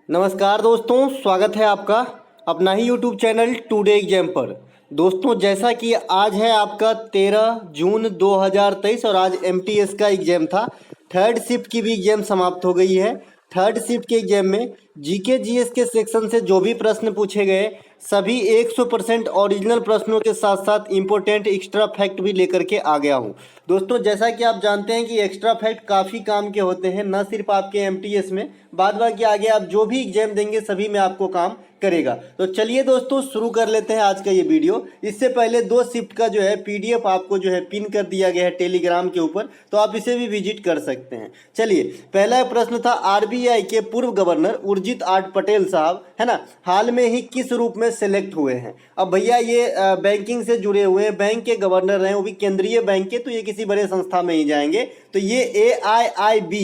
नमस्कार दोस्तों, स्वागत है आपका अपना ही यूट्यूब चैनल टुडे एग्जाम पर। दोस्तों, जैसा कि आज है आपका 13 जून 2023 और आज एमटीएस का एग्जाम था। थर्ड शिफ्ट की भी एग्जाम समाप्त हो गई है। थर्ड शिफ्ट के एग्जाम में जीके जीएस के सेक्शन से जो भी प्रश्न पूछे गए सभी 100% ओरिजिनल प्रश्नों के साथ साथ इम्पोर्टेंट एक्स्ट्रा फैक्ट भी लेकर के आ गया हूँ। दोस्तों, जैसा कि आप जानते हैं कि एक्स्ट्रा फैक्ट काफ़ी काम के होते हैं, न सिर्फ आपके एमटीएस में, बाद बाकी आगे आप जो भी एग्जाम देंगे सभी में आपको काम करेगा। तो चलिए दोस्तों, शुरू कर लेते हैं आज का ये वीडियो। इससे पहले दो शिफ्ट का जो है पीडीएफ आपको जो है पिन कर दिया गया है टेलीग्राम के ऊपर, तो आप इसे भी विजिट कर सकते हैं। चलिए, पहला प्रश्न था आरबीआई के पूर्व गवर्नर उर्जित आर पटेल साहब, है ना, हाल में ही किस रूप में सेलेक्ट हुए हैं। अब भैया ये बैंकिंग से जुड़े हुए हैं, बैंक के गवर्नर हैं, वो भी केंद्रीय बैंक के, तो ये किसी बड़े संस्था में ही जाएंगे। तो ये AIIB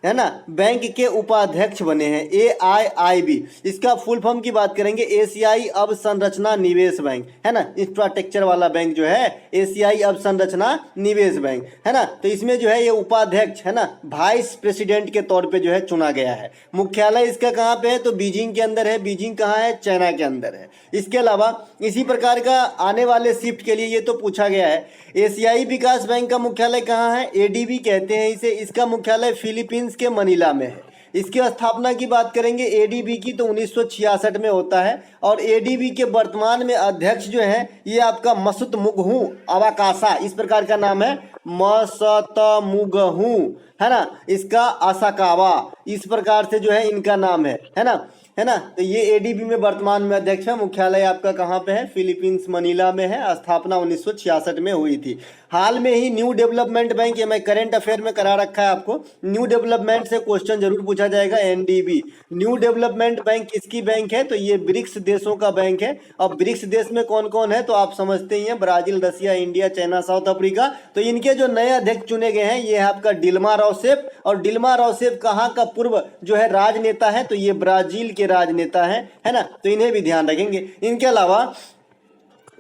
है ना, बैंक के उपाध्यक्ष बने हैं। AIIB, इसका फुल फॉर्म की बात करेंगे एशियाई अवसंरचना निवेश बैंक, है ना, इंफ्रास्ट्रक्चर वाला बैंक जो है एशियाई अवसंरचना निवेश बैंक, है ना। तो इसमें जो है ये उपाध्यक्ष, है ना, वाइस प्रेसिडेंट के तौर पे जो है चुना गया है। मुख्यालय इसका कहाँ पे है, तो बीजिंग के अंदर है। बीजिंग कहाँ है, चाइना के अंदर है। इसके अलावा इसी प्रकार का आने वाले शिफ्ट के लिए ये तो पूछा गया है, एशियाई विकास बैंक का मुख्यालय कहाँ है, ADB कहते हैं इसे। इसका मुख्यालय फिलीपींस के मनीला में है। इसकी स्थापना की बात करेंगे ADB की, तो 1966 में होता है। और ADB के वर्तमान में अध्यक्ष जो है ये आपका मसुतमुगहू अवाकासा, इस प्रकार का नाम है, मसतमुगहू, है ना, इसका असाकावा, इस प्रकार से जो है इनका नाम है ना। तो ये ADB में वर्तमान में अध्यक्ष है। मुख्यालय आपका कहाँ पे है, फिलीपींस मनीला में है। स्थापना 1966 में हुई थी। हाल में ही न्यू डेवलपमेंट बैंक, ये मैं करंट अफेयर में करा रखा है आपको, न्यू डेवलपमेंट से क्वेश्चन जरूर पूछा जाएगा। NDB, न्यू डेवलपमेंट बैंक किसकी बैंक है, तो ये ब्रिक्स देशों का बैंक है। अब ब्रिक्स देश में कौन कौन है, तो आप समझते ही हैं, ब्राजील, रसिया, इंडिया, चाइना, साउथ अफ्रीका। तो इनके जो नए अध्यक्ष चुने गए हैं ये है आपका डिल्मा राउसेफ। और डिल्मा राउसेफ कहाँ का पूर्व जो है राजनेता है, तो ये ब्राजील के राजनेता है ना। तो इन्हें भी ध्यान रखेंगे। इनके अलावा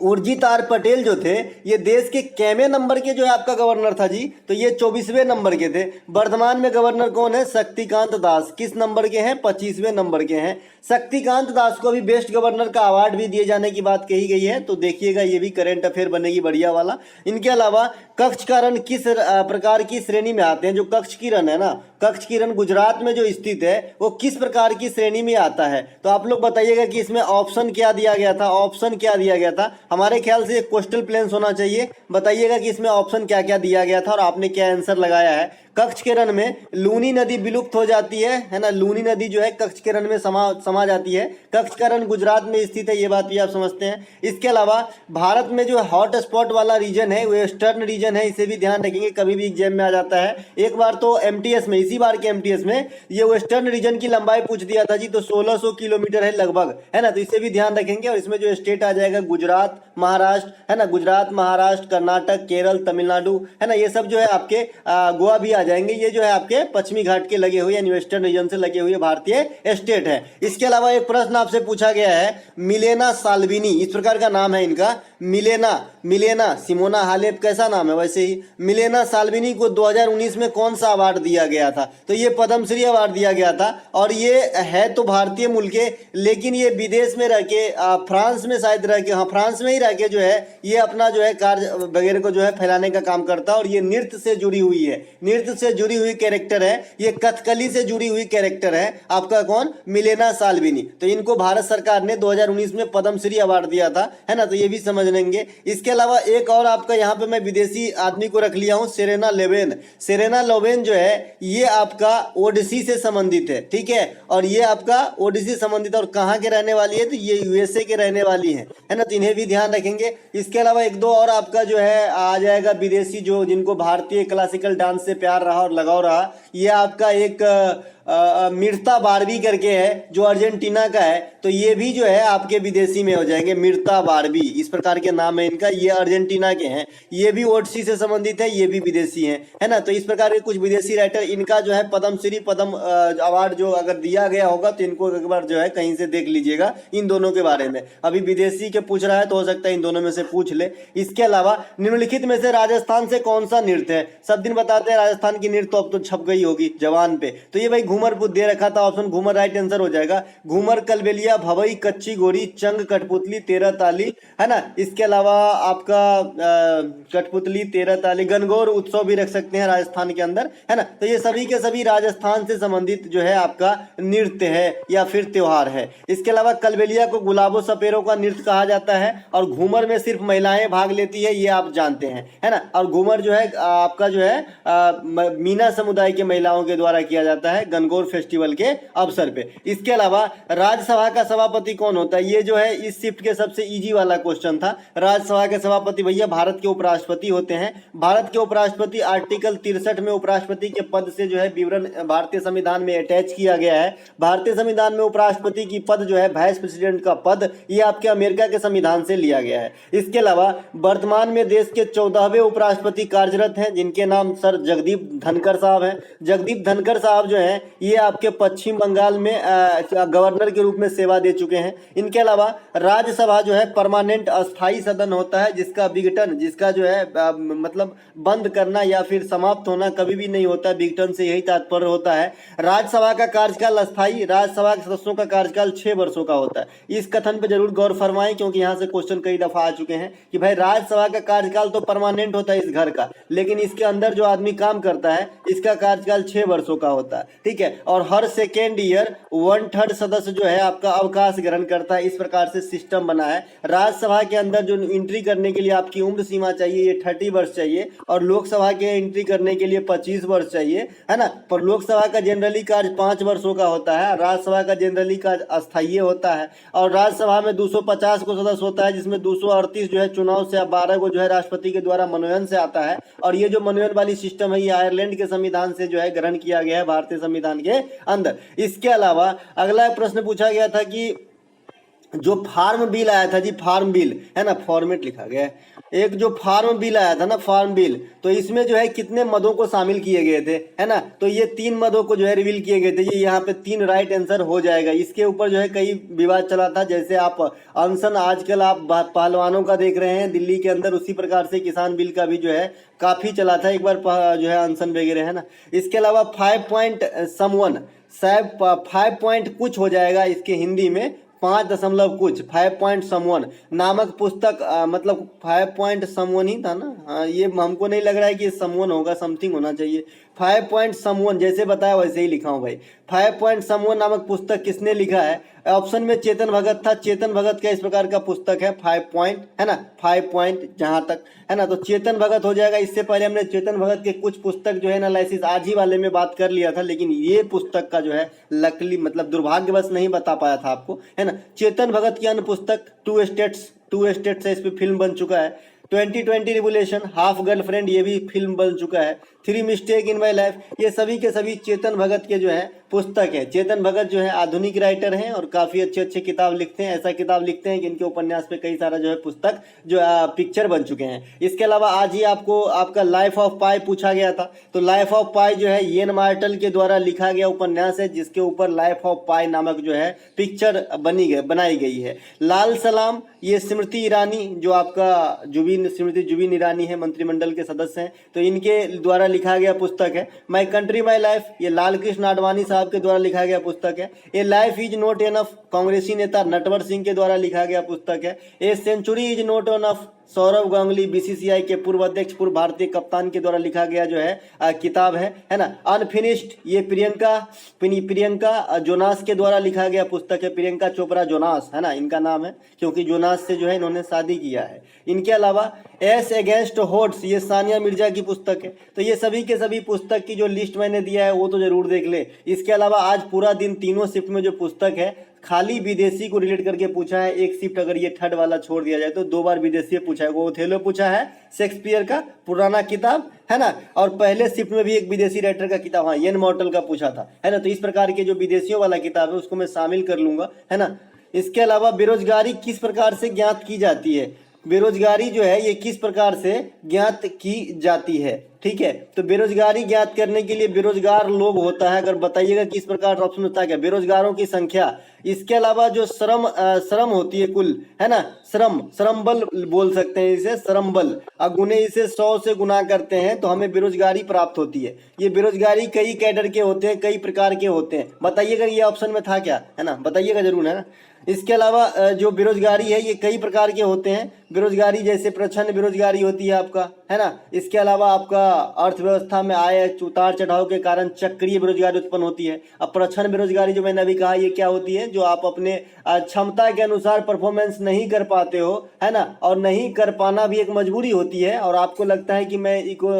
उर्जित आर पटेल जो थे ये देश के कैमे नंबर के जो है आपका गवर्नर था जी, तो ये 24वें नंबर के थे। वर्तमान में गवर्नर कौन है, शक्तिकांत दास, किस नंबर के हैं, 25वें नंबर के हैं। शक्तिकांत दास को अभी बेस्ट गवर्नर का अवार्ड भी दिए जाने की बात कही गई है, तो देखिएगा ये भी करंट अफेयर बनेगी बढ़िया वाला। इनके अलावा कक्ष किरण किस प्रकार की श्रेणी में आते हैं, जो कक्ष किरण है ना, कक्ष किरण गुजरात में जो स्थित है वो किस प्रकार की श्रेणी में आता है। तो आप लोग बताइएगा कि इसमें ऑप्शन क्या दिया गया था, ऑप्शन क्या दिया गया था। हमारे ख्याल से कोस्टल प्लेन्स होना चाहिए। बताइएगा कि इसमें ऑप्शन क्या क्या दिया गया था और आपने क्या आंसर लगाया है। कक्ष किरण में लूनी नदी विलुप्त हो जाती है ना, लूनी नदी जो है कक्ष किरण में समा जाती है। कक्ष किरण गुजरात में स्थित है, ये बात भी आप समझते हैं। इसके अलावा भारत में जो हॉट स्पॉट वाला रीजन है वेस्टर्न रीजन है, इसे भी ध्यान रखेंगे, कभी भी एग्जाम में आ जाता है। एक बार तो एमटीएस में, इसी बार के एमटीएस में ये वेस्टर्न रीजन की लंबाई पूछ दिया था जी, तो 1600 किलोमीटर है लगभग, है ना। तो इसे भी ध्यान रखेंगे। और इसमें जो स्टेट आ जाएगा गुजरात, महाराष्ट्र, है ना, गुजरात, महाराष्ट्र, कर्नाटक, केरल, तमिलनाडु, है ना, ये सब जो है आपके गोवा भी जाएंगे। ये जो है आपके पश्चिमी घाट के लगे हुए यानी वेस्टर्न रीजन से लगे हुए भारतीय स्टेट है। इसके अलावा एक प्रश्न आपसे पूछा गया है, मिलेना साल्विनी, इस प्रकार का नाम है इनका, मिलेना सिमोना हालेप कैसा नाम है वैसे ही, मिलेना साल्विनी को 2019 में कौन सा अवार्ड दिया गया था, तो ये पद्मश्री अवार्ड दिया गया था। और ये है तो भारतीय मूल के, लेकिन ये विदेश में रह के फ्रांस में शायद रह के, हाँ फ्रांस में ही रह के जो है ये अपना जो है कार्य वगैरह को जो है फैलाने का काम करता है। और ये नृत्य से जुड़ी हुई है, नृत्य से जुड़ी हुई कैरेक्टर है, ये कथकली से जुड़ी हुई कैरेक्टर है आपका कौन, मिलेना साल्विनी। तो इनको भारत सरकार ने 2019 में पद्मश्री अवार्ड दिया था, है ना, तो ये भी समझ लेंगे। इसके अलावा एक और आपका यहाँ पे मैं विदेशी आदमी को रख लिया हूँ, सेरेना लोवेन। सेरेना लोवेन जो है ये आपका ओडिसी से संबंधित है, ठीक है। और ये आपका ओडिसी से संबंधित और कहाँ के रहने वाली है, तो ये USA के रहने वाली है ना, तो इन्हें भी ध्यान रखेंगे। इसके अलावा एक दो और आपका जो है आ जाएगा विदेशी, जो जिनको भारतीय क्लासिकल डांस से प्यार रहा और लगाव रहा। ये आपका एक मिर्ता बारबी करके है जो अर्जेंटीना का है, तो ये भी जो है आपके विदेशी में हो जाएंगे, मिर्ता बारबी, इस प्रकार के नाम है इनका। ये अर्जेंटीना के हैं, ये भी ओडिसी से संबंधित है, ये भी विदेशी हैं, है ना। तो इस प्रकार के कुछ विदेशी राइटर, इनका जो है पद्मश्री अवार्ड जो अगर दिया गया होगा तो इनको एक बार जो है कहीं से देख लीजिएगा इन दोनों के बारे में। अभी विदेशी के पूछ रहा है तो हो सकता है इन दोनों में से पूछ ले। इसके अलावा निम्नलिखित में से राजस्थान से कौन सा नृत्य है, सब दिन बताते हैं राजस्थान की नृत्य, तो अब तो छप गई होगी जवान पे। तो ये भाई घूमर दे रखा था, ऑप्शन घूमर राइट आंसर हो जाएगा। घूमर, कलबेलिया, भवई, कच्ची गोरी, चंग, कठपुतली, तेरह ताली, है ना। इसके अलावा आपका कठपुतली, तेरह ताली, गणगौर उत्सव भी रख सकते हैं राजस्थान के अंदर, है ना। तो ये सभी के सभी राजस्थान से संबंधित जो है आपका नृत्य है या फिर त्योहार है। इसके अलावा कलबेलिया को गुलाबों सपेरों का नृत्य कहा जाता है और घूमर में सिर्फ महिलाएं भाग लेती है, ये आप जानते हैं, है ना। और घूमर जो है आपका जो है मीना समुदाय के महिलाओं के द्वारा किया जाता है गणगौर फेस्टिवल के अवसर पे। इसके अलावा राज्यसभा का सभापति कौन होता है, ये जो है इस शिफ्ट के सबसे इजी वाला क्वेश्चन था। राज्यसभा के सभापति भैया भारत के उपराष्ट्रपति होते हैं। भारत के उपराष्ट्रपति आर्टिकल 63 में उपराष्ट्रपति के पद से जो है विवरण भारतीय संविधान में अटैच किया गया है। भारतीय संविधान में उपराष्ट्रपति की पद जो है वाइस प्रेसिडेंट का पद, ये आपके अमेरिका के संविधान से लिया गया है। इसके अलावा वर्तमान में देश के 14वें उपराष्ट्रपति कार्यरत हैं, जिनके नाम सर जगदीप धनखड़ साहब हैं। जगदीप धनखड़ साहब जो हैं ये आपके पश्चिम बंगाल में गवर्नर के रूप में सेवा दे चुके हैं। इनके अलावा राज्यसभा जो है परमानेंट अस्थाई सदन होता है, जिसका विघटन, जिसका जो है मतलब बंद करना या फिर समाप्त होना कभी भी नहीं होता। विघटन से यही तात्पर्य होता है। राज्यसभा का कार्यकाल अस्थाई, राज्यसभा के सदस्यों का कार्यकाल 6 वर्षों का होता है। इस कथन पर जरूर गौर फरमाएं, क्योंकि यहाँ से क्वेश्चन कई दफा आ चुके हैं कि भाई राज्यसभा का कार्यकाल तो परमानेंट होता है इस घर का, लेकिन इसके अंदर जो आदमी काम करता है इसका कार्यकाल 6 वर्षों का होता है, ठीक है। और हर सेकेंड ईयर 1/3 सदस्य जो है आपका अवकाश ग्रहण करता है। इस प्रकार से सिस्टम बना है। राज्यसभा के अंदर जो एंट्री करने के लिए आपकी उम्र सीमा चाहिए ये 30 वर्ष चाहिए, और लोकसभा के एंट्री करने के लिए 25 वर्ष चाहिए, है ना। पर लोकसभा का जनरली कार्य 5 वर्षों का होता है, राज्यसभा का जनरली कार्य अस्थायी होता है। और राज्यसभा में 250 को सदस्य होता है, जिसमें 238 जो है चुनाव से, 12 को जो है राष्ट्रपति के द्वारा मनोनयन से आता है। और ये जो मनोनयन वाली सिस्टम है ये आयरलैंड के संविधान से जो है ग्रहण किया गया है भारतीय संविधान के अंदर। इसके अलावा अगला प्रश्न पूछा गया था कि जो फार्म बिल आया था जी, फार्म बिल है ना, फॉर्मेट लिखा गया है, एक जो फार्म बिल आया था ना, फार्म बिल, तो इसमें जो है कितने मदों को शामिल किए गए थे, है ना। तो ये 3 मदों को जो है रिवील किए गए थे। ये यहाँ पे 3 राइट आंसर हो जाएगा। इसके ऊपर जो है कई विवाद चला था, जैसे आप अनशन आजकल आप पहलवानों का देख रहे हैं दिल्ली के अंदर, उसी प्रकार से किसान बिल का भी जो है काफी चला था एक बार जो है अनशन वगैरह, है ना। इसके अलावा 5 पॉइंट समवन, शायद 5 पॉइंट कुछ हो जाएगा इसके हिंदी में, 5 दशमलव कुछ, 5 पॉइंट समवन नामक पुस्तक, मतलब 5 पॉइंट समवन ही था ना। हाँ, ये हमको नहीं लग रहा है कि समवन होगा, समथिंग होना चाहिए। 5 पॉइंट समवन जैसे बताया वैसे ही लिखा हूँ भाई। 5 पॉइंट समवन नामक पुस्तक किसने लिखा है? ऑप्शन में चेतन भगत था। चेतन भगत का इस प्रकार का पुस्तक है 5 पॉइंट, है ना, 5 पॉइंट जहां तक, है ना। तो चेतन भगत हो जाएगा। इससे पहले हमने चेतन भगत के कुछ पुस्तक जो है एनालिसिस आज ही वाले में बात कर लिया था, लेकिन ये पुस्तक का जो है लकली मतलब दुर्भाग्यवश नहीं बता पाया था आपको, है ना। चेतन भगत की अन्य पुस्तक टू स्टेट्स है, इस पर फिल्म बन चुका है। 2020 रिवोल्यूशन, हाफ गर्लफ्रेंड, ये भी फिल्म बन चुका है। 3 मिस्टेक इन माई लाइफ, ये सभी के सभी चेतन भगत के जो है पुस्तक है। चेतन भगत जो है आधुनिक राइटर हैं और काफी अच्छे अच्छे किताब लिखते हैं। ऐसा किताब लिखते हैं कि इनके उपन्यास पे कई सारा जो है पुस्तक जो पिक्चर बन चुके हैं। इसके अलावा आज ही आपको आपका लाइफ ऑफ पाई पूछा गया था। तो लाइफ ऑफ पाई जो है येन मार्टल के द्वारा लिखा गया उपन्यास है, जिसके ऊपर लाइफ ऑफ पाई नामक जो है पिक्चर बनाई गई है। लाल सलाम, ये स्मृति ईरानी जो आपका श्रीमती जुबिन ईरानी है, मंत्रिमंडल के सदस्य हैं, तो इनके द्वारा लिखा गया पुस्तक है। माई कंट्री माई लाइफ, ये लाल कृष्ण आडवाणी साहब के द्वारा लिखा गया पुस्तक है। ए लाइफ इज नॉट एनफ, कांग्रेसी नेता नटवर सिंह के द्वारा लिखा गया पुस्तक है। A century is not enough, Sourav Ganguly BCCI के पूर्व अध्यक्ष, पूर्व भारतीय कप्तान के द्वारा लिखा गया जो है किताब है ना। अनफिनिश्ड, ये प्रियंका जोनास के द्वारा लिखा गया पुस्तक है। प्रियंका चोपड़ा जोनास, है ना, इनका नाम है, क्योंकि जोनास से जो है इन्होंने शादी किया है। इनके अलावा एस अगेंस्ट होड्स, ये सानिया मिर्जा की पुस्तक है। तो ये सभी के सभी पुस्तक की जो लिस्ट मैंने दिया है वो तो जरूर देख ले। इसके अलावा आज पूरा दिन तीनों शिफ्ट में जो पुस्तक है खाली विदेशी को रिलेट करके पूछा है। एक शिफ्ट अगर ये थर्ड वाला छोड़ दिया जाए तो 2 बार विदेशी पूछा है। वो ओथेलो पूछा है, शेक्सपियर का पुराना किताब, है ना, और पहले शिफ्ट में भी एक विदेशी राइटर का किताब, हाँ, येन मॉर्टल का पूछा था, है ना। तो इस प्रकार के जो विदेशियों वाला किताब है उसको मैं शामिल कर लूंगा, है ना। इसके अलावा बेरोजगारी किस प्रकार से ज्ञात की जाती है? बेरोजगारी जो है ये किस प्रकार से ज्ञात की जाती है? ठीक है। तो बेरोजगारी ज्ञात करने के लिए बेरोजगार लोग होता है, अगर बताइएगा किस प्रकार का ऑप्शन होता है क्या, बेरोजगारों की संख्या। इसके अलावा जो श्रम होती है कुल, है ना, श्रम बल बोल सकते हैं इसे, श्रम बल, अगुने इसे 100 से गुना करते हैं तो हमें बेरोजगारी प्राप्त होती है। ये बेरोजगारी कई कैडर के होते हैं, कई प्रकार के होते हैं। बताइएगा ये ऑप्शन में था क्या, है ना, बताइएगा जरूर, है ना। इसके अलावा जो बेरोजगारी है ये कई प्रकार के होते हैं। बेरोजगारी जैसे प्रच्छन्न बेरोजगारी होती है आपका, है ना। इसके अलावा आपका अर्थव्यवस्था में आय उतार चढ़ाव के कारण चक्रीय बेरोजगारी उत्पन्न होती है। अब प्रच्छन्न बेरोजगारी जो मैंने अभी कहा ये क्या होती है, जो आप अपने क्षमता के अनुसार परफॉर्मेंस नहीं कर पाते हो, है ना, और नहीं कर पाना भी एक मजबूरी होती है, और आपको लगता है कि मैं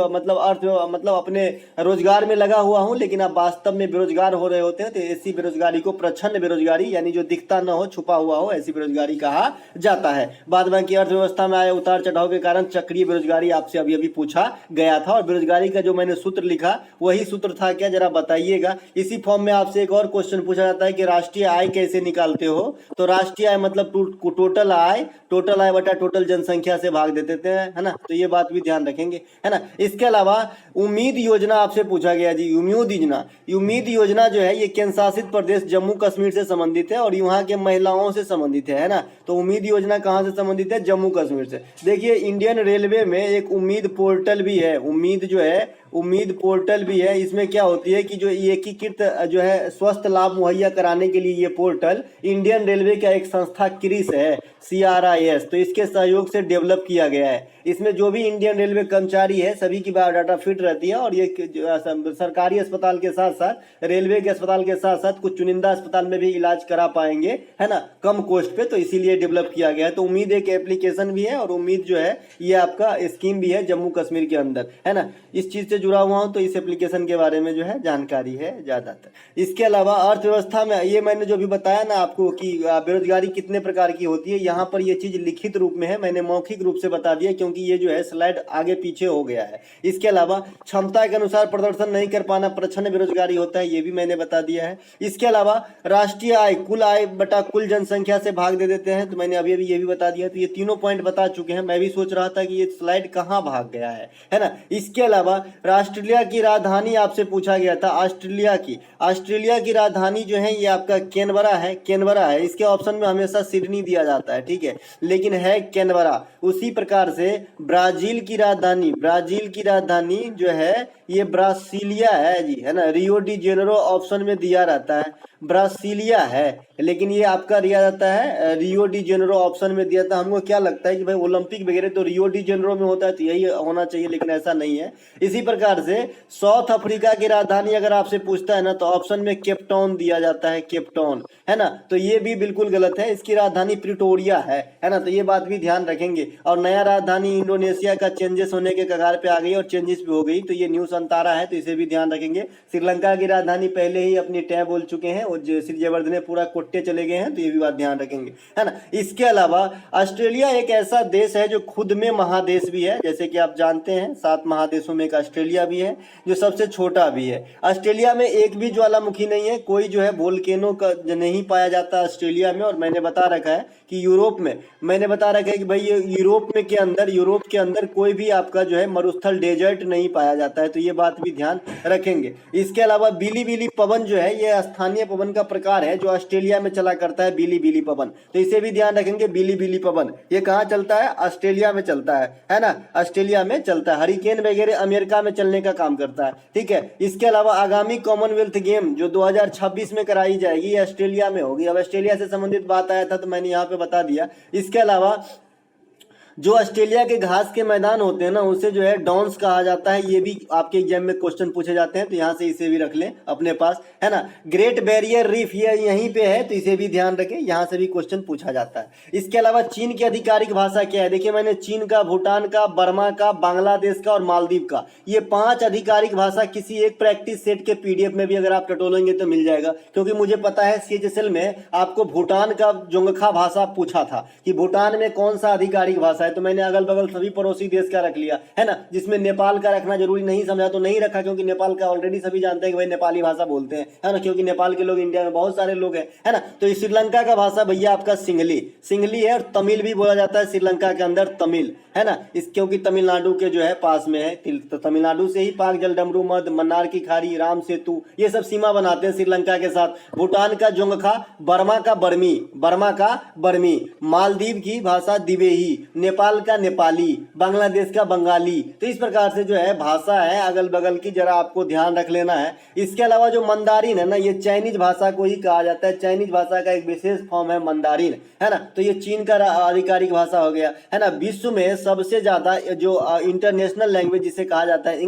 मतलब अपने रोजगार में लगा हुआ हूँ, लेकिन आप वास्तव में बेरोजगार हो रहे होते हैं। तो ऐसी बेरोजगारी को प्रच्छन्न बेरोजगारी, यानी जो दिखता न हो, छुपा हुआ हो, ऐसी बेरोजगारी कहा जाता है। बाद बाकी अर्थव्यवस्था में आए उतार चढ़ाव के कारण चक्रीय बेरोजगारी आपसे अभी अभी पूछा गया था, और बेरोजगारी का जो मैंने सूत्र लिखा वही सूत्र था क्या, जरा बताइएगा। इसी फॉर्म में आपसे एक और क्वेश्चन पूछा जाता है कि राष्ट्रीय आय कैसे निकालते हो। तो राष्ट्रीय आय मतलब टोटल आय बटा टोटल जनसंख्या से भाग देते हैं, है ना। तो ये बात भी ध्यान रखेंगे, है ना। इसके अलावा उम्मीद योजना आपसे पूछा गया जी, उम्मीद योजना जो है ये केंद्र शासित प्रदेश जम्मू कश्मीर से संबंधित है और यहाँ के महिलाओं से संबंधित है ना। तो उम्मीद योजना कहाँ से संबंधित है, जम्मू कश्मीर से। देखिए इंडियन रेलवे में एक उम्मीद पोर्टल भी है, उम्मीद पोर्टल भी है। इसमें क्या होती है कि जो एकीकृत जो है स्वास्थ्य लाभ मुहैया कराने के लिए ये पोर्टल इंडियन रेलवे का एक संस्था क्रिस है, CRIS, तो इसके सहयोग से डेवलप किया गया है। इसमें जो भी इंडियन रेलवे कर्मचारी है सभी की बायोडाटा फिट रहती है, और ये सरकारी अस्पताल के साथ साथ रेलवे के अस्पताल के साथ साथ कुछ चुनिंदा अस्पताल में भी इलाज करा पाएंगे, है ना, कम कॉस्ट पे। तो इसीलिए डेवलप किया गया है। तो उम्मीद एक एप्लीकेशन भी है, और उम्मीद जो है ये आपका स्कीम भी है जम्मू कश्मीर के अंदर, है ना। इस चीज से जुड़ा हुआ हूँ तो इस एप्लीकेशन के बारे में जो है जानकारी है ज्यादातर। इसके अलावा अर्थव्यवस्था में ये मैंने जो भी बताया ना आपको कि बेरोजगारी कितने प्रकार की होती है, यहाँ पर ये चीज लिखित रूप में है, मैंने मौखिक रूप से बता दिया क्योंकि ये जो है स्लाइड आगे पीछे हो गया है। इसके अलावा क्षमता के अनुसार प्रदर्शन नहीं कर पाना प्रच्छन्न बेरोजगारी होता है, ये भी मैंने बता दिया है। इसके अलावा राष्ट्रीय आय कुल आय बटा कुल जनसंख्या से भाग दे देते हैं, तो मैंने अभी अभी ये भी बता दिया। तो ये तीनों पॉइंट बता चुके हैं। मैं भी सोच रहा था कि ये स्लाइड कहाँ भाग गया है ना। इसके अलावा ऑस्ट्रेलिया की राजधानी आपसे पूछा गया था, ऑस्ट्रेलिया की राजधानी जो है ये आपका कैनबरा है। इसके ऑप्शन में हमेशा सिडनी दिया जाता है, ठीक है, लेकिन है कैनबरा। उसी प्रकार से ब्राजील की राजधानी जो है ये ब्रासीलिया है जी, है ना। रियो डी जेनेरो ऑप्शन में दिया रहता है, ब्रासीलिया है, लेकिन ये आपका दिया जाता है रियो डी जेनेरो ऑप्शन में दिया था। हमको क्या लगता है कि भाई ओलंपिक वगैरह तो रियो डी जेनेरो में होता है, तो यही होना चाहिए, लेकिन ऐसा नहीं है। इसी प्रकार से साउथ अफ्रीका की राजधानी अगर आपसे पूछता है ना तो ऑप्शन में केप टाउन दिया जाता है, केप टाउन, है ना। तो ये भी बिल्कुल गलत है, इसकी राजधानी प्रिटोरिया है ना। तो ये बात भी ध्यान रखेंगे। और नया राजधानी इंडोनेशिया का चेंजेस होने के कगार पे आ गई और चेंजेस भी हो गई, तो ये न्यूज अंतारा है, तो इसे भी ध्यान रखेंगे। श्रीलंका की राजधानी पहले ही अपनी टैब बोल चुके हैं, और श्री जयवर्धने पूरा कोट्टे चले गए हैं, तो ये भी बात ध्यान रखेंगे, है ना। इसके अलावा ऑस्ट्रेलिया एक ऐसा देश है जो खुद में महादेश भी है, जैसे कि आप जानते हैं 7 महादेशों में एक ऑस्ट्रेलिया भी है, जो सबसे छोटा भी है। ऑस्ट्रेलिया में एक भी ज्वालामुखी नहीं है, कोई जो है वोल्केनो का नहीं पाया जाता ऑस्ट्रेलिया में। और मैंने बता रखा है कि यूरोप में, मैंने बता रखा है कि भाई ये यूरोप के अंदर कोई भी आपका जो है मरुस्थल डेजर्ट नहीं पाया जाता है, तो ये बात भी ध्यान रखेंगे। इसके अलावा बिली पवन जो है ये स्थानीय पवन का प्रकार है जो ऑस्ट्रेलिया में चला करता है, बिली पवन, तो इसे भी ध्यान रखेंगे। बिली पवन ये कहाँ चलता है, ऑस्ट्रेलिया में चलता है ना, ऑस्ट्रेलिया में चलता है। हरिकेन वगैरह अमेरिका में चलने का काम करता है, ठीक है। इसके अलावा आगामी कॉमनवेल्थ गेम जो 2026 में कराई जाएगी ये ऑस्ट्रेलिया में होगी। अब ऑस्ट्रेलिया से संबंधित बात आया था तो मैंने यहाँ पे बता दिया। इसके अलावा जो ऑस्ट्रेलिया के घास के मैदान होते हैं ना उसे जो है डॉन्स कहा जाता है, ये भी आपके एग्जाम में क्वेश्चन पूछे जाते हैं, तो यहाँ से इसे भी रख लें अपने पास, है ना। ग्रेट बैरियर रीफ ये यहीं पे है, तो इसे भी ध्यान रखें, यहाँ से भी क्वेश्चन पूछा जाता है। इसके अलावा चीन की आधिकारिक भाषा क्या है, देखिए मैंने चीन का, भूटान का, बर्मा का, बांग्लादेश का और मालदीव का, ये 5 आधिकारिक भाषा किसी एक प्रैक्टिस सेट के PDF में भी अगर आप टटोलेंगे तो मिल जाएगा, क्योंकि मुझे पता है CHSL में आपको भूटान का जोंगखा भाषा पूछा था कि भूटान में कौन सा आधिकारिक भाषा भाषा है, तो मैंने अगल बगल सभी पड़ोसी देश का रख लिया, है ना, जिसमें नेपाल का रखना जरूरी नहीं समझा तो नहीं रखा, क्योंकि नेपाल का ऑलरेडी सभी जानते हैं कि भाई नेपाली भाषा बोलते हैं, है ना, क्योंकि नेपाल के लोग इंडिया में बहुत सारे लोग हैं, है ना। तो श्रीलंका का भाषा भैया आपका सिंगली सिंगली है, और तमिल भी बोला जाता है श्रीलंका के अंदर, तमिल, है ना, इस क्योंकि तमिलनाडु के जो है पास में है, तो तमिलनाडु से ही पाक जल, डमरू मध, मन्नार की खाड़ी, राम सेतु, ये सब सीमा बनाते हैं श्रीलंका के साथ। भूटान का जोंगखा, बर्मा का बर्मी, मालदीव की भाषा दिवेही, नेपाल का नेपाली, बांग्लादेश का बंगाली। तो इस प्रकार से जो है भाषा है अगल बगल की, जरा आपको ध्यान रख लेना है। इसके अलावा जो मंदारिन है ना, ये चाइनीज भाषा को ही कहा जाता है, चाइनीज भाषा का एक विशेष फॉर्म है मंदारिन, है ना। तो ये चीन का आधिकारिक भाषा हो गया, है ना। विश्व में सबसे ज्यादा जो इंटरनेशनल लैंग्वेज जिसे कहा जाता है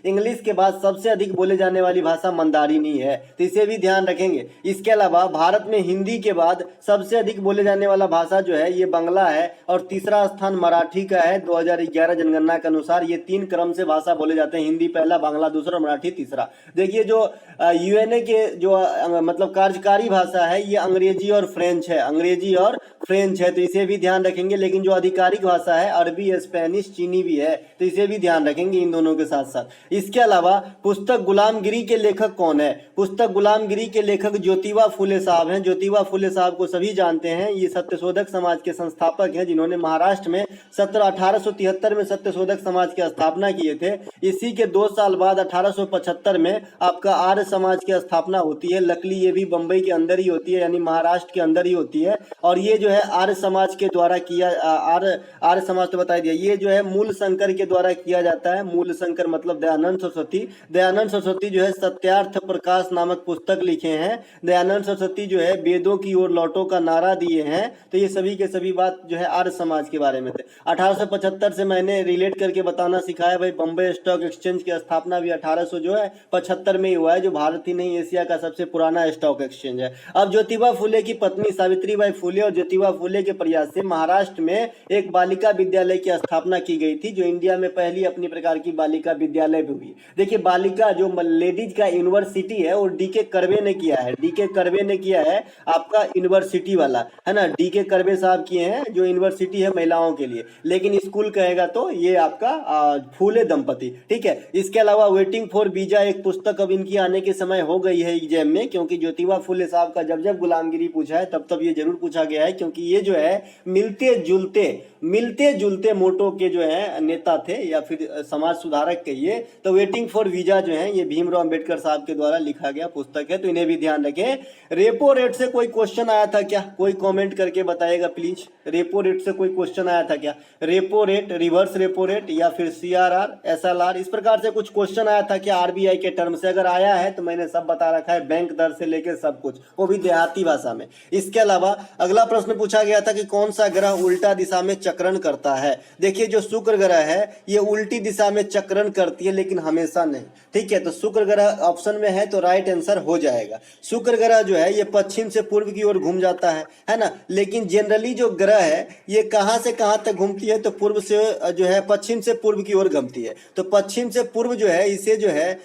इंग्लिश के बाद सबसे अधिक बोले जाने वाली भाषा मंदारिन ही है, तो इसे भी ध्यान रखेंगे। इसके अलावा भारत में हिंदी के बाद सबसे अधिक बोले जाने वाला भाषा जो है ये बांग्ला है, और तीसरा स्थान मराठी का है 2011 जनगणना के अनुसार। ये 3 क्रम से भाषा बोले जाते हैं, हिंदी पहला, बांग्ला दूसरा, मराठी तीसरा। देखिए जो यूएनए के जो मतलब कार्यकारी भाषा है ये अंग्रेजी और फ्रेंच है, तो इसे भी ध्यान रखेंगे। लेकिन जो आधिकारिक भाषा है अरबी, स्पेनिश, चीनी भी है, तो इसे भी ध्यान रखेंगे इन दोनों के साथ साथ। इसके अलावा पुस्तक गुलामगिरी के लेखक कौन है? पुस्तक गुलामगिरी के लेखक ज्योतिबा फुले साहब हैं। ज्योतिबा फुले साहब को सभी जानते हैं, ये सत्यशोधक समाज के संस्थापक हैं, जिन्होंने महाराष्ट्र में 1873 में सत्यशोधक समाज की स्थापना किए थे। इसी के 2 साल बाद 1875 में आपका आर्य समाज की स्थापना होती है। लकली ये भी बंबई के अंदर ही होती है, यानी महाराष्ट्र के अंदर ही होती है। और ये जो है आर्य समाज के द्वारा किया, आर्य समाज तो बता दिया, ये जो है मूल शंकर के द्वारा किया जाता है। मूल शंकर मतलब दयानंद सरस्वती जो है सत्यार्थ प्रकाश नामक पुस्तक लिखे हैं। दयानंद सरस्वती जो है वेदों की ओर लौटो का नारा दिए हैं। तो ये सभी के सभी बात जो है आर्य समाज के बारे में थे। 1875 से मैंने रिलेट करके बताना सिखाया भाई। बम्बई स्टॉक एक्सचेंज की स्थापना भी 1875 में ही हुआ है, जो भारत ही नहीं एशिया का सबसे पुराना स्टॉक एक्सचेंज है। अब ज्योतिबा फुले की पत्नी सावित्रीबाई फुले और ज्योतिबा फुले के प्रयास से महाराष्ट्र में एक बालिका विद्यालय की स्थापना की गई थी, जो इंडिया में पहली अपनी प्रकार की बालिका विद्यालय भी हुई। देखिए बालिका जो लेडीज का यूनिवर्सिटी है वो डीके कर्वे ने किया है। डीके कर्वे ने किया है आपका यूनिवर्सिटी वाला, है ना। डीके कर्वे साहब किए हैं जो यूनिवर्सिटी है महिलाओं के लिए, लेकिन स्कूल कहेगा तो ये आपका फूले दंपति, ठीक है। इसके अलावा वेटिंग फॉर वीजा एक पुस्तक अब इनकी आने के समय हो गई है एग्जाम में, क्योंकि ज्योतिबा फुले साहब का जब जब गुलामगिरी पूछा है तब तब ये जरूर पूछा गया है, क्योंकि ये जो है मिलते जुलते मोटो के जो है नेता थे, या फिर समाज सुधारक कहिए। तो वेटिंग फॉर वीजा जो है ये भीमराव अंबेडकर साहब के द्वारा लिखा गया पुस्तक है, तो इन्हें भी ध्यान रखें। रेपो रेट से कोई क्वेश्चन आया था क्या? कोई कमेंट करके बताइएगा प्लीज। रेपो रेट से कोई क्वेश्चन आया था क्या? Repo rate, reverse repo rate, या फिर सीआरआर, एसएलआर, इस प्रकार से कुछ क्वेश्चन आया था क्या आरबीआई के टर्म से? अगर आया है तो मैंने सब बता रखा है, बैंक दर से लेकर सब कुछ, वो भी देहाती भाषा में। इसके अलावा अगला प्रश्न पूछा गया था कि कौन सा ग्रह उल्टा दिशा में चक्रण करता है? देखिए जो शुक्र ग्रह है ये उल्टी दिशा में चक्रण करती है, लेकिन हमेशा नहीं, ठीक है। तो शुक्र ग्रह ऑप्शन में है तो राइट आंसर हो जाएगा। शुक्र ग्रह जो है ये पश्चिम से पूर्व की ओर घूम जाता है ना। लेकिन जनरली जो ग्रह है ये कहां से कहां तक घूमती है? तो पूर्व से जो है पश्चिम से पूर्व की ओर घूमती है। तो पश्चिम से पूर्व जो है इसे जो है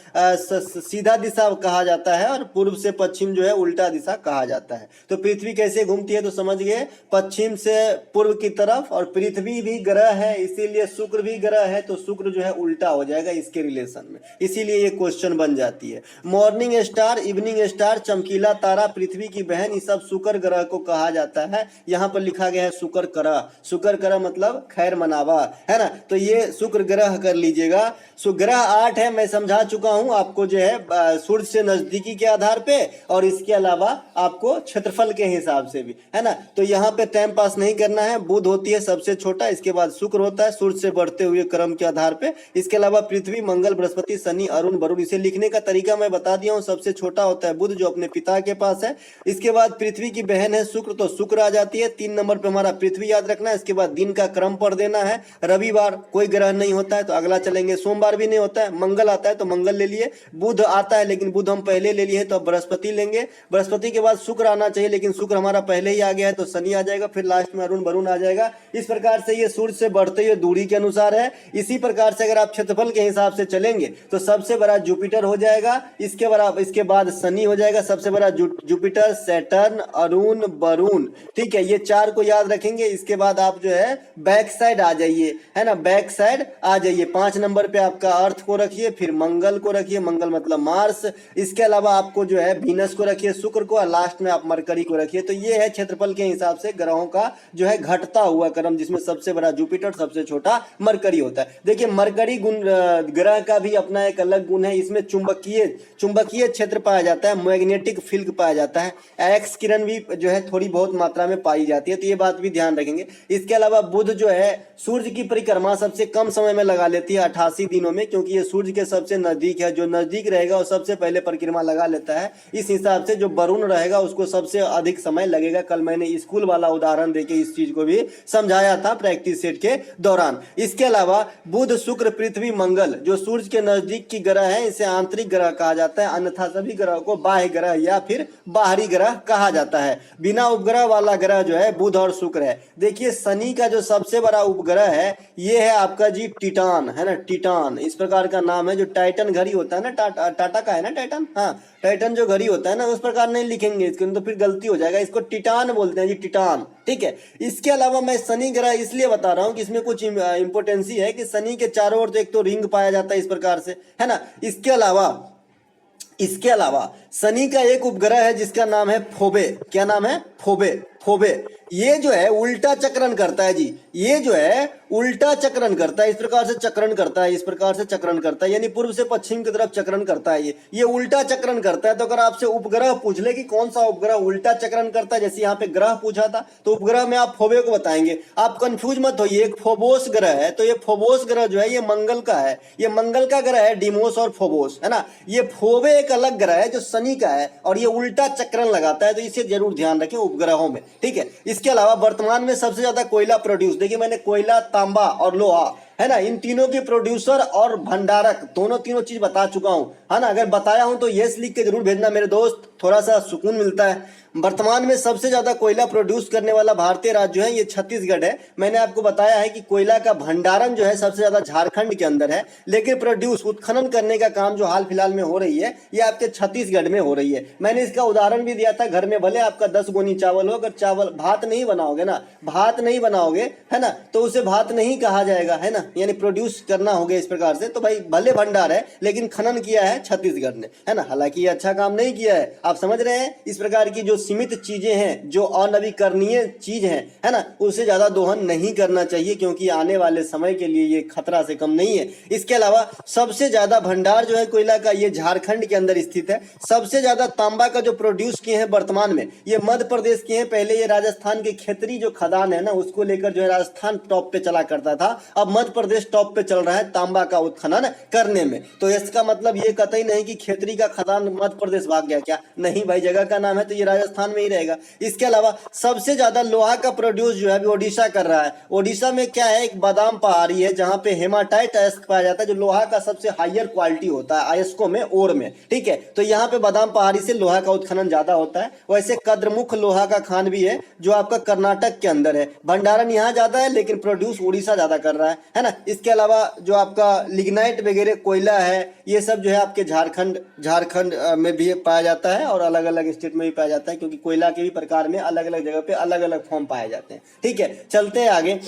सीधा दिशा कहा जाता है, और पूर्व से पश्चिम जो है उल्टा दिशा कहा जाता है। तो पृथ्वी कैसे घूमती है? तो समझ गए, पश्चिम से पूर्व की तरफ, और पृथ्वी भी ग्रह है इसीलिए शुक्र भी ग्रह है, तो शुक्र जो है उल्टा हो जाएगा इसके रिलेशन में, इसीलिए ये क्वेश्चन बन जाती है। मॉर्निंग स्टार, इवनिंग स्टार, चमकीला तारा, पृथ्वी की बहन, ये सब शुक्र ग्रह को कहा जाता है। यहाँ पर लिखा गया है शुक्र ग्रह मतलब खैर मनावा, है ना। तो ये शुक्र ग्रह कर लीजिएगा। ग्रह 8 है, मैं समझा चुका हूं आपको, जो है सूर्य से नजदीकी के आधार पे, और इसके अलावा आपको क्षेत्रफल के हिसाब से भी, है ना। तो यहाँ पे टाइम पास नहीं करना है। बुध होती है सबसे छोटा, इसके बाद शुक्र होता है सूर्य से बढ़ते हुए क्रम के आधार पे। इसके अलावा पृथ्वी, मंगल, बृहस्पति, शनि, अरुण, वरुण, इसे लिखने का तरीका मैं बता दिया हूँ। सबसे छोटा होता है बुध जो अपने पिता के पास है। इसके बाद पृथ्वी की बहन है शुक्र, तो शुक्र आ जाती है। 3 नंबर पे हमारा पृथ्वी याद रखना है। इसके बाद दिन का क्रम पढ़ देना है। रविवार कोई ग्रह नहीं होता है तो अगला चलेंगे। सोमवार भी नहीं होता है। मंगल आता है तो मंगल ले लिए। बुध आता है लेकिन बुध हम पहले ले लिए तो अब बृहस्पति लेंगे। बृहस्पति के बाद शुक्र आना चाहिए, लेकिन शुक्र हमारा पहले ही आ गया है तो शनि आ जाएगा, फिर लास्ट में अरुण वरुण आ जाएगा। इस प्रकार से ये सूर्य से बढ़ते हुए दूरी के अनुसार है। इसी प्रकार से अगर आप क्षेत्रफल के हिसाब से चलेंगे तो सबसे बड़ा जुपिटर हो जाएगा, इसके बाद शनि हो जाएगा, सबसे बड़ा जुपिटर, सैटर्न, अरुण, वरुण। ठीक है, ये चार को याद रखेंगे। इसके बाद आप जो है बैक साइड आ जाइए, है ना, बैक साइड आ जाइए। 5 नंबर पे आपका अर्थ को रखिए, फिर मंगल को रखिए, मंगल मतलब मार्स। इसके अलावा आपको जो है वीनस को रखिए, शुक्र को, और लास्ट में आप मरकरी को रखिए। तो ये है क्षेत्रफल के हिसाब से ग्रहों का जो है घटता हुआ क्रम, जिसमें सबसे बड़ा जुपिटर, सबसे छोटा मरकरी होता है। देखिए मरकरी ग्रह का भी अपना एक अलग गुण है, इसमें चुंबकीय क्षेत्र पाया जाता है, मैग्नेटिक फील्ड पाया जाता है, एक्स किरण भी जो है थोड़ी बहुत मात्रा में पाई जाती है, तो ये बात भी ध्यान रखेंगे। इसके अलावा बुध जो है सूर्य की परिक्रमा सबसे कम समय में लगा लेती है, 88 दिनों में, क्योंकि ये सूर्य के सबसे नजदीक है। जो नजदीक रहेगा वो सबसे पहले परिक्रमा लगा लेता है। इस हिसाब से जो वरुण रहेगा उसको सबसे अधिक समय लगेगा। कल मैंने स्कूल वाला उदाहरण देके इस चीज को भी समझाया था प्रैक्टिस सेट के दौरान। इसके अलावा बुध, शुक्र, पृथ्वी, मंगल जो सूर्य के नजदीक की ग्रह है, इसे आंतरिक ग्रह कहा जाता है, अन्यथा सभी ग्रह को बाह्य ग्रह या फिर बाहरी ग्रह कहा जाता है। बिना उपग्रह वाला ग्रह जो है बुध और शुक्र है। देखिए शनि का जो सबसे बड़ा उपग्रह है ये है आपका जी टिटान, है ना, टिटान इस प्रकार का नाम है। जो टाइटन घड़ी होता है ना, टाटा का है ना टाइटन, हाँ टाइटन जो घड़ी होता है ना, उस प्रकार नहीं लिखेंगे इसके, तो फिर गलती हो जाएगा। इसको टिटान बोलते हैं जी, टिटान। ठीक है, इसके अलावा मैं शनि ग्रह इसलिए बता रहा हूँ कि इसमें कुछ इंपोर्टेंसी है कि शनि के चारों ओर तो एक तो रिंग पाया जाता है इस प्रकार से, है ना। इसके अलावा शनि का एक उपग्रह है जिसका नाम है फोबे। क्या नाम है? फोबे। ये जो है उल्टा चक्रण करता है जी, ये जो है उल्टा चक्रण करता है, इस प्रकार से चक्रण करता है, इस प्रकार से चक्रण करता है, यानी पूर्व से पश्चिम की तरफ चक्रण करता है। ये उल्टा चक्रण करता है। तो अगर आपसे उपग्रह पूछ ले कि कौन सा उपग्रह उल्टा चक्रण करता है, जैसे यहाँ पे ग्रह पूछा था, तो उपग्रह में आप फोबे को बताएंगे। आप कंफ्यूज मत होइए, एक फोबोस ग्रह है, तो ये फोबोस ग्रह जो है ये मंगल का है, ये मंगल का ग्रह है, डिमोस और फोबोस, है ना। ये फोबे एक अलग ग्रह है जो शनि का है और ये उल्टा चक्रण लगाता है, तो इसे जरूर ध्यान रखें उपग्रहों में। ठीक है, इसके अलावा वर्तमान में सबसे ज्यादा कोयला प्रोड्यूस, देखिए मैंने कोयला, तांबा और लोहा, है ना, इन तीनों के प्रोड्यूसर और भंडारक तीनों चीज बता चुका हूं, है ना। अगर बताया हूं तो यस लिख के जरूर भेजना मेरे दोस्त, थोड़ा सा सुकून मिलता है। वर्तमान में सबसे ज्यादा कोयला प्रोड्यूस करने वाला भारतीय राज्य जो है ये छत्तीसगढ़ है। मैंने आपको बताया है कि कोयला का भंडारण जो है सबसे ज्यादा झारखंड के अंदर है, लेकिन प्रोड्यूस उत्खनन करने का काम जो हाल फिलहाल में हो रही है ये आपके छत्तीसगढ़ में हो रही है। मैंने इसका उदाहरण भी दिया था, घर में भले आपका 10 गोनी चावल हो, अगर भात नहीं बनाओगे, है ना, तो उसे भात नहीं कहा जाएगा, है ना, यानी प्रोड्यूस करना होगा इस प्रकार से। तो भाई भले भंडार है लेकिन खनन किया है छत्तीसगढ़ ने, है ना। हालांकि ये अच्छा काम नहीं किया है, आप समझ रहे हैं। इस प्रकार की जो सीमित चीजें हैं, जो अनवीकरणीय चीज है ना, उससे ज्यादा दोहन नहीं करना चाहिए, क्योंकि आने वाले समय के लिए ये खतरा से कम नहीं है। इसके अलावा सबसे ज्यादा भंडार जो है कोयला का ये झारखंड के अंदर स्थित है। सबसे ज्यादा तांबा का जो प्रोड्यूस किए हैं वर्तमान में ये मध्य प्रदेश के हैं। पहले ये राजस्थान के खेतरी जो खदान है ना, उसको लेकर जो है राजस्थान टॉप पे चला करता था, अब मध्य प्रदेश टॉप पे चल रहा है तांबा का उत्खनन करने में। तो इसका मतलब ये कतई नहीं कि खेतरी का खदान मध्य प्रदेश भाग गया, क्या नहीं भाई, जगह का नाम है तो ये राजस्थान में ही रहेगा। इसके अलावा सबसे ज्यादा लोहा का प्रोड्यूस जो है अभी ओडिशा कर रहा है। ओडिशा में क्या है, एक बादाम पहाड़ी है जहां पे हेमाटाइट अयस्क पाया जाता है, जो लोहा का सबसे हायर क्वालिटी होता है अयस्कों में, ओर में। ठीक है, तो यहाँ पे बादाम पहाड़ी से लोहा का उत्खनन ज्यादा होता है। वैसे कद्रमुख लोहा का खान भी है जो आपका कर्नाटक के अंदर है। भंडारण यहाँ ज्यादा है लेकिन प्रोड्यूस उड़ीसा ज्यादा कर रहा है ना। इसके अलावा जो आपका लिग्नाइट वगैरह कोयला है, ये सब जो है आपके झारखंड में भी पाया जाता है और अलग अलग स्टेट में भी पाया जाता है, क्योंकि कोयला के भी प्रकार में अलग अलग जगह पे अलग अलग फॉर्म पाए जाते हैं। ठीक है, चलते हैं आगे।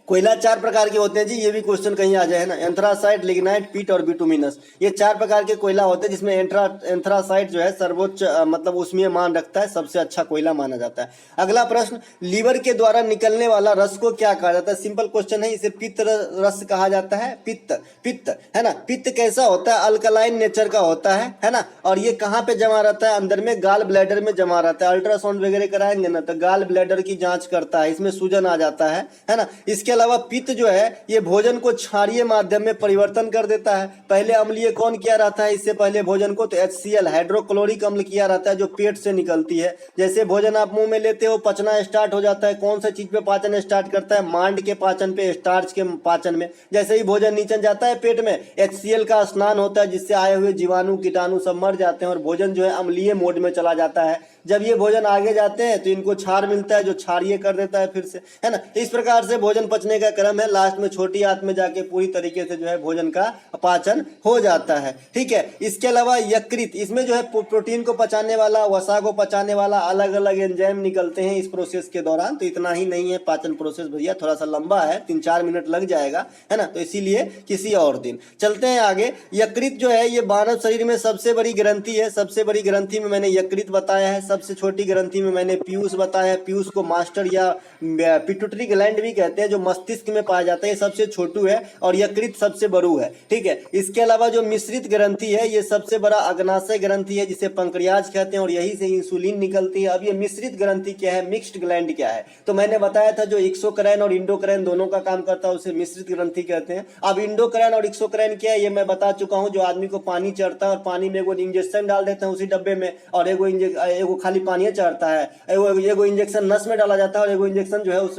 कोयला 4 प्रकार के होते हैं जी, ये भी क्वेश्चन कहीं आ जाए ना, एंथ्रासाइट, लिग्नाइट, पीट और बिटुमिनस। ये 4 प्रकार के कोयला होते हैं, जिसमें एंथ्रासाइट जो है सर्वोच्च मतलब उसमें मान रखता है, सबसे अच्छा कोयला माना जाता है। अगला प्रश्न, लीवर के द्वारा निकलने वाला रस को क्या कहा जाता है? सिंपल क्वेश्चन है, इसे पित्त रस कहा जाता है। पित्त, है ना। पित्त कैसा होता है? अल्कलाइन नेचर का होता है ना। और ये कहाँ पे जमा रहता है? अंदर में गाल ब्लैडर में जमा रहता है। अल्ट्रासाउंड वगैरह कराएंगे ना तो गाल ब्लैडर की जांच करता है, इसमें सूजन आ जाता है ना। इसके अलावा पित्त जो है ये भोजन को क्षारीय माध्यम में परिवर्तन कर देता है। पहले अम्लीय कौन किया रहता है इससे पहले भोजन को? तो HCl हाइड्रोक्लोरिक अम्ल किया रहता है, जो पेट से निकलती है। जैसे भोजन आप मुंह में लेते हो, पचना स्टार्ट हो जाता है। कौन सा चीज पे पाचन स्टार्ट करता है? मांड के पाचन पे, स्टार्च के पाचन में। जैसे ही भोजन नीचे जाता है पेट में, HCl का स्नान होता है, जिससे आए हुए जीवाणु कीटाणु सब मर जाते हैं और भोजन जो है अम्लीय मोड में चला जाता है। जब ये भोजन आगे जाते हैं तो इनको क्षार मिलता है, जो क्षार ये कर देता है फिर से, है ना। तो इस प्रकार से भोजन पचने का क्रम है, लास्ट में छोटी आंत में जाके पूरी तरीके से जो है भोजन का पाचन हो जाता है, ठीक है। इसके अलावा यकृत, इसमें जो है प्रोटीन को पचाने वाला, वसा को पचाने वाला अलग अलग एंजाइम निकलते हैं इस प्रोसेस के दौरान। तो इतना ही नहीं है पाचन प्रोसेस भैया, थोड़ा सा लंबा है, 3-4 मिनट लग जाएगा, है ना। तो इसीलिए किसी और दिन चलते हैं आगे। यकृत जो है ये मानव शरीर में सबसे बड़ी ग्रंथि है। सबसे बड़ी ग्रंथि में मैंने यकृत बताया है, सबसे छोटी ग्रंथि में मैंने पीयूष बताया है। पीयूष को मास्टर या पिट्यूटरी ग्लैंड भी कहते हैं, जो मस्तिष्क में पाया जाता है, ये सबसे छोटू है और यकृत सबसे बड़ू है, ठीक है। इसके अलावा जो मिश्रित ग्रंथि है ये सबसे बड़ा अग्नाशय ग्रंथि है, जिसे पंक्रियाज कहते हैं और यही से इंसुलिन निकलती है। अब ये मिश्रित ग्रंथि क्या है, मिक्स्ड ग्लैंड क्या है, तो मैंने बताया था जो एक्सोक्राइन और इंडोक्राइन दोनों का काम करता है उसे मिश्रित ग्रंथि कहते हैं। अब इंडोक्राइन और एक्सोक्राइन क्या है ये मैं बता चुका हूं। जो आदमी को पानी चढ़ता है और पानी में एगो इंजेक्शन डाल देते हैं उसी डब्बे में, और एगो खाली पानी चढ़ता है, एगो इंजेक्शन नस में डाला जाता है और एगो इंजेक्शन जो है उस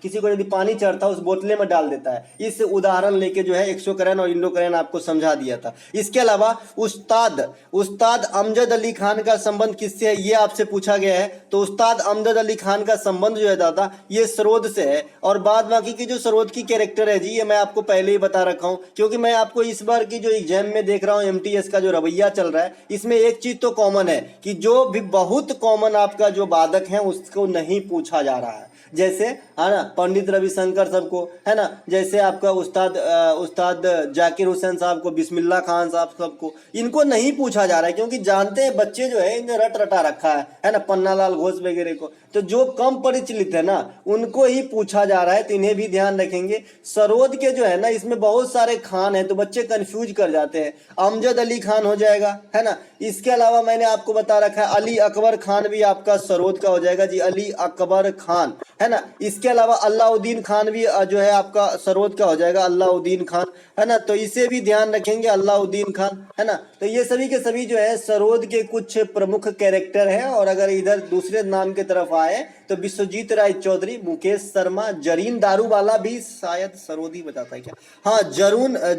किसी को यदि पानी चढ़ता है उस बोतले में डाल देता है। इस उदाहरण लेके जो है एक्सोक्राइन और इंडोक्राइन आपको समझा दिया था। इसके अलावा उस्ताद अमजद अली खान का संबंध किससे है ये आपसे पूछा गया है। तो उस्ताद अमजद अली खान का संबंध जो है दादा ये सरोद से है, और बाद बाकी की जो सरोद की कैरेक्टर है जी ये मैं आपको पहले ही बता रखा हूं, क्योंकि मैं आपको इस बार की जो एग्जाम में देख रहा हूं एमटीएस का जो रवैया चल रहा है इसमें एक चीज तो कॉमन है कि जो भी बहुत कॉमन आपका जो बाधक है उसको नहीं पूछा जा रहा है। जैसे है ना पंडित रविशंकर सबको, है ना, जैसे आपका उस्ताद जाकिर हुसैन साहब को, बिस्मिल्लाह खान साहब सबको, इनको नहीं पूछा जा रहा है क्योंकि जानते हैं बच्चे जो है इन्हें रट रटा रखा है ना, पन्नालाल घोष वगैरह को। तो जो कम परिचित है ना उनको ही पूछा जा रहा है, तो इन्हें भी ध्यान रखेंगे। सरोद के जो है ना इसमें बहुत सारे खान है तो बच्चे कंफ्यूज कर जाते हैं। अमजद अली खान हो जाएगा, है ना। इसके अलावा मैंने आपको बता रखा है अली अकबर खान भी आपका सरोद का हो जाएगा जी, अली अकबर खान, है ना। इसके अलावा अलाउद्दीन खान भी जो है आपका सरोद का हो जाएगा, अलाउद्दीन खान, है ना। तो इसे भी ध्यान रखेंगे, अलाउद्दीन खान, है ना। तो ये सभी के सभी जो है सरोद के कुछ प्रमुख कैरेक्टर है। और अगर इधर दूसरे नाम की तरफ आए तो विश्वजीत राय चौधरी, मुकेश शर्मा, जरीन दारूवाला भी शायद सरोदी बताता है क्या, हाँ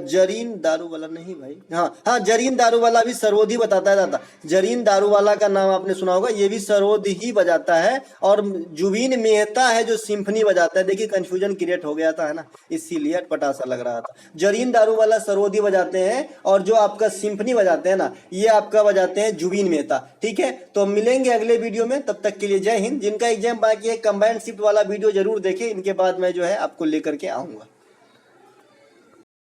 जरीन दारूवाला नहीं भाई, हाँ जरीन दारूवाला भी सरोदी बताता है दादा। जरीन दारूवाला का नाम आपने सुना होगा, ये भी सरोद ही बजाता है। और जुबीन मेहता है जो सिम्फनी बजाता है, देखिए कंफ्यूजन क्रिएट हो गया था, है ना, इसीलिए अटपटा लग रहा था। जरीन दारूवाला सरोदी बजाते हैं और जो आपका सिम्फनी बजाते हैं ना ये आपका बजाते हैं जुबीन मेहता, ठीक है। तो मिलेंगे अगले वीडियो में, तब तक के लिए जय हिंद। जिनका एग्जाम बाकी है कंबाइंड शिफ्ट वाला वीडियो जरूर देखें, इनके बाद मैं जो है आपको लेकर के आऊंगा।